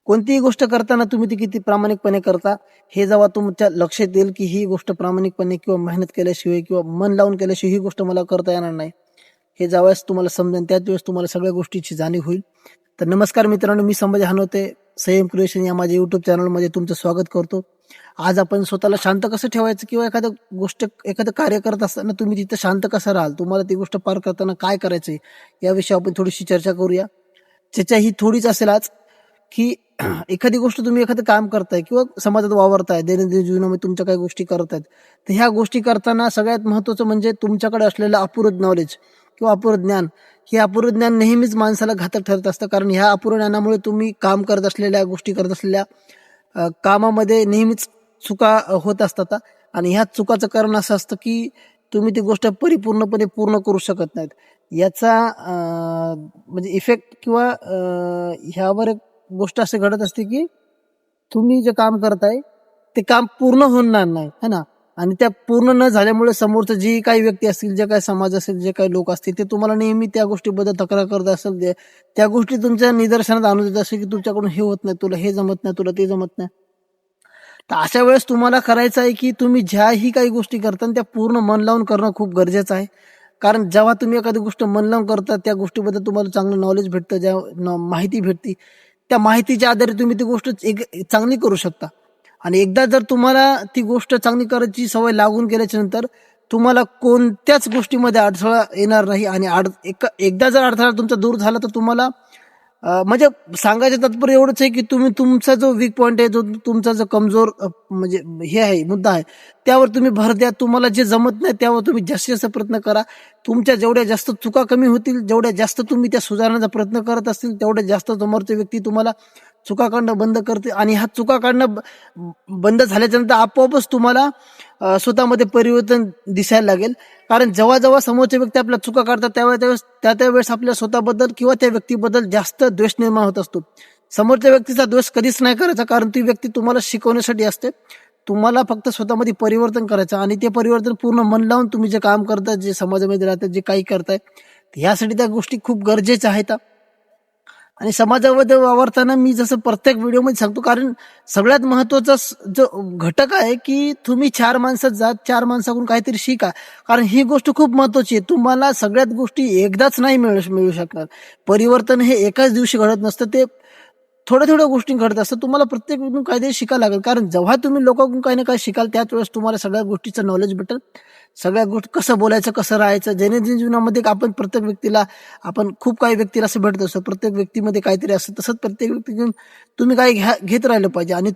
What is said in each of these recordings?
कोणतीही गोष्ट करताना तुम्ही ती किती प्रामाणिकपणे करता हे जेव्हा तुमच्या लक्षात येईल की ही गोष्ट प्रामाणिकपणे किंवा मेहनत केल्याशिवाय किंवा मन लावून केल्याशिवाय ही गोष्ट मला करता येणार नाही, हे ज्यावेळेस तुम्हाला समजेल त्याच वेळेस तुम्हाला सगळ्या गोष्टीची जाणीव होईल. तर नमस्कार मित्रांनो, मी संभाजी हनवते, संयम क्रिएशन या माझ्या युट्यूब चॅनलमध्ये तुमचं स्वागत करतो. आज आपण स्वतःला शांत कसं ठेवायचं किंवा एखादं कार्य करत असताना तुम्ही तिथं शांत कसं राहाल, तुम्हाला ती गोष्ट पार करताना काय करायचंय याविषयी आपण थोडीशी चर्चा करूया. चर्चा ही थोडीच असेल आज की एखादी गोष्ट तुम्ही एखादं काम करताय किंवा समाजात वावरताय, दैनंदिन जीवनामध्ये तुमच्या काही गोष्टी करतायत, तर ह्या गोष्टी करताना सगळ्यात महत्वाचं म्हणजे तुमच्याकडे असलेलं अपुरं नॉलेज किंवा अपुरं ज्ञान. हे अपुरं ज्ञान नेहमीच माणसाला घातक ठरत असतं, कारण ह्या अपुरं ज्ञानामुळे तुम्ही काम करत असलेल्या गोष्टी करत असलेल्या कामामध्ये नेहमीच चुका होत असतात. आणि ह्या चुकाचं कारण असं असतं की तुम्ही ती गोष्ट परिपूर्णपणे पूर्ण करू शकत नाहीत. याचा म्हणजे इफेक्ट किंवा ह्यावर एक गोष्ट अशी घडत असते की तुम्ही जे काम करताय ते काम पूर्ण होणार नाही, है ना. आणि त्या पूर्ण न झाल्यामुळे समोरचं जी काही व्यक्ती असतील, जे काही समाज असेल, जे काही लोक असतील, ते तुम्हाला नेहमी त्या गोष्टीबद्दल तक्रार करत असेल, त्या गोष्टी तुमच्या निदर्शनात आणून देत असेल की तुमच्याकडून हे होत नाही, तुला हे जमत नाही, तुला ते जमत नाही. तर अशा वेळेस तुम्हाला करायचं आहे की तुम्ही ज्याही काही गोष्टी करता त्या पूर्ण मन लावून करणं खूप गरजेचं आहे. कारण जेव्हा तुम्ही एखादी गोष्ट मन लावून करता त्या गोष्टीबद्दल तुम्हाला चांगलं नॉलेज भेटतं, माहिती भेटते, त्या माहितीच्या आधारे तुम्ही ती गोष्ट चांगली करू शकता. आणि एकदा जर तुम्हाला ती गोष्ट चांगली करायची सवय लागून गेल्याच्या नंतर तुम्हाला कोणत्याच गोष्टीमध्ये अडथळा येणार नाही. आणि एकदा जर अडथळा तुमचा दूर झाला तर तुम्हाला म्हणजे सांगायचं तात्पर्य एवढंच आहे की तुम्ही तुमचा जो वीक पॉईंट आहे, जो तुमचा जो कमजोर म्हणजे हे आहे, मुद्दा आहे, त्यावर तुम्ही भर द्या. तुम्हाला जे जमत नाही त्यावर तुम्ही जास्तीत जास्त प्रयत्न करा. तुमच्या जेवढ्या जास्त चुका कमी होतील, जेवढ्या जास्त तुम्ही त्या सुधारण्याचा प्रयत्न करत असतील, तेवढ्या जास्त समोरची व्यक्ती तुम्हाला चुका काढणं बंद करते. आणि ह्या चुका काढणं बंद झाल्याच्या नंतर आपोआपच तुम्हाला स्वतःमध्ये परिवर्तन दिसायला लागेल. कारण जेव्हा जेव्हा समोरचे व्यक्ती आपल्या चुका काढतात त्यावेळेस आपल्या स्वतःबद्दल किंवा त्या व्यक्तीबद्दल जास्त द्वेष निर्माण होत असतो. समोरच्या व्यक्तीचा द्वेष कधीच नाही करायचा, कारण ती व्यक्ती तुम्हाला शिकवण्यासाठी असते. तुम्हाला फक्त स्वतःमध्ये परिवर्तन करायचं आणि ते परिवर्तन पूर्ण मन लावून तुम्ही जे काम करता, जे समाजामध्ये राहतात, जे काही करताय, ह्यासाठी त्या गोष्टी खूप गरजेच्या आहेत. आणि समाजामध्ये वावरताना मी जसं प्रत्येक व्हिडिओमध्ये सांगतो, कारण सगळ्यात महत्वाचा जो घटक आहे की तुम्ही 4 माणसात जा, 4 माणसाकडून काहीतरी शिका. कारण ही गोष्ट खूप महत्वाची आहे. तुम्हाला सगळ्यात गोष्टी एकदाच नाही मिळू शकणार. परिवर्तन हे एकाच दिवशी घडत नसतं, ते थोड्या थोड्या गोष्टी घडत असतात. तुम्हाला प्रत्येक गोष्टीतून काहीतरी शिकायला लागेल, कारण जेव्हा तुम्ही लोकांकडून काही ना काही शिकाल त्याच वेळेस तुम्हाला सगळ्या गोष्टीचं नॉलेज भेटेल. सगळ्या गोष्टी कसं बोलायचं, कसं राहायचं. दैनंदिन जीवनामध्ये आपण प्रत्येक व्यक्तीला, आपण खूप काही व्यक्तीला असं भेटत असतो, प्रत्येक व्यक्तीमध्ये काहीतरी असतं. तसंच प्रत्येक व्यक्तीकडून तुम्ही काही घेत राहिलं पाहिजे. आणि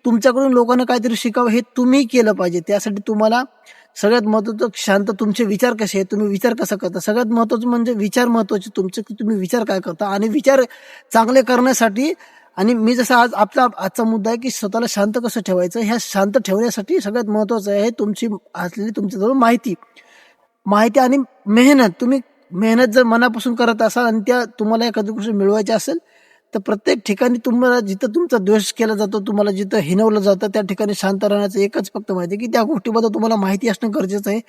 तुमच्याकडून लोकांना काहीतरी शिकावं हे तुम्ही केलं पाहिजे. त्यासाठी तुम्हाला सगळ्यात महत्वाचं शांत, तुमचे विचार कसे आहेत, तुम्ही विचार कसा करता. सगळ्यात महत्वाचं म्हणजे विचार महत्वाचे तुमचे, की तुम्ही विचार काय करता. आणि विचार चांगले करण्यासाठी, आणि मी जसं आजचा मुद्दा आहे की स्वतःला शांत कसं ठेवायचं, ह्या शांत ठेवण्यासाठी सगळ्यात महत्वाचं आहे तुमच्याजवळ माहिती आणि मेहनत. तुम्ही मेहनत जर मनापासून करत असाल आणि तुम्हाला एखादी गोष्ट मिळवायची असेल, तर प्रत्येक ठिकाणी तुम्हाला जिथं तुमचा द्वेष केला जातो, तुम्हाला जिथं हिनवलं जातं, त्या ठिकाणी शांत राहण्याचं एकच फक्त माहिती की त्या गोष्टीबद्दल तुम्हाला माहिती असणं गरजेचं आहे.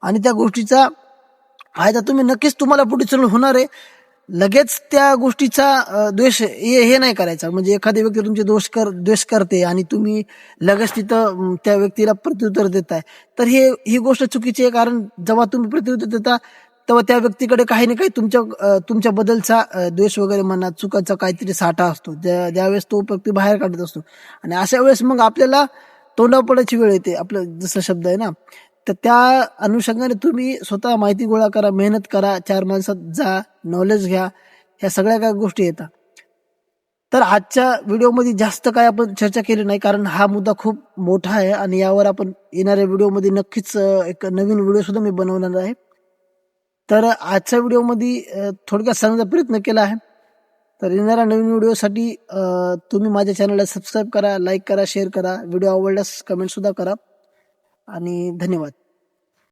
आणि त्या गोष्टीचा फायदा तुम्ही नक्कीच तुम्हाला पुढे चालून होणार आहे. लगेच त्या गोष्टीचा द्वेष हे नाही करायचा. म्हणजे एखादी व्यक्ती तुमचे द्वेष करते आणि तुम्ही लगेच तिथं त्या व्यक्तीला प्रत्युत्तर देताय, तर ही गोष्ट चुकीची आहे. कारण जेव्हा तुम्ही प्रत्युत्तर देता तेव्हा त्या व्यक्तीकडे काही ना काही तुमच्या बद्दलचा द्वेष वगैरे म्हणा, चुकाचा काहीतरी साठा असतो, ज्यावेळेस तो व्यक्ती बाहेर काढत असतो. आणि अशा वेळेस मग आपल्याला तोंडावर पडायची वेळ येते, आपलं जसं शब्द आहे ना. तर त्या अनुषंगाने तुम्ही स्वतः माहिती गोळा करा, मेहनत करा, 4 माणसात जा, नॉलेज घ्या, ह्या सगळ्या काही गोष्टी येतात. तर आजच्या व्हिडिओमध्ये जास्त काय आपण चर्चा केली नाही, कारण हा मुद्दा खूप मोठा आहे आणि यावर आपण येणाऱ्या व्हिडिओमध्ये नक्कीच एक नवीन व्हिडिओ सुद्धा मी बनवणार आहे. तर आजच्या व्हिडिओमध्ये थोडक्यात सांगण्याचा प्रयत्न केला आहे. तर येणाऱ्या नवीन व्हिडिओसाठी तुम्ही माझ्या चॅनलला सबस्क्राईब करा, लाईक करा, शेअर करा. व्हिडिओ आवडल्यास कमेंट सुद्धा करा. आणि धन्यवाद.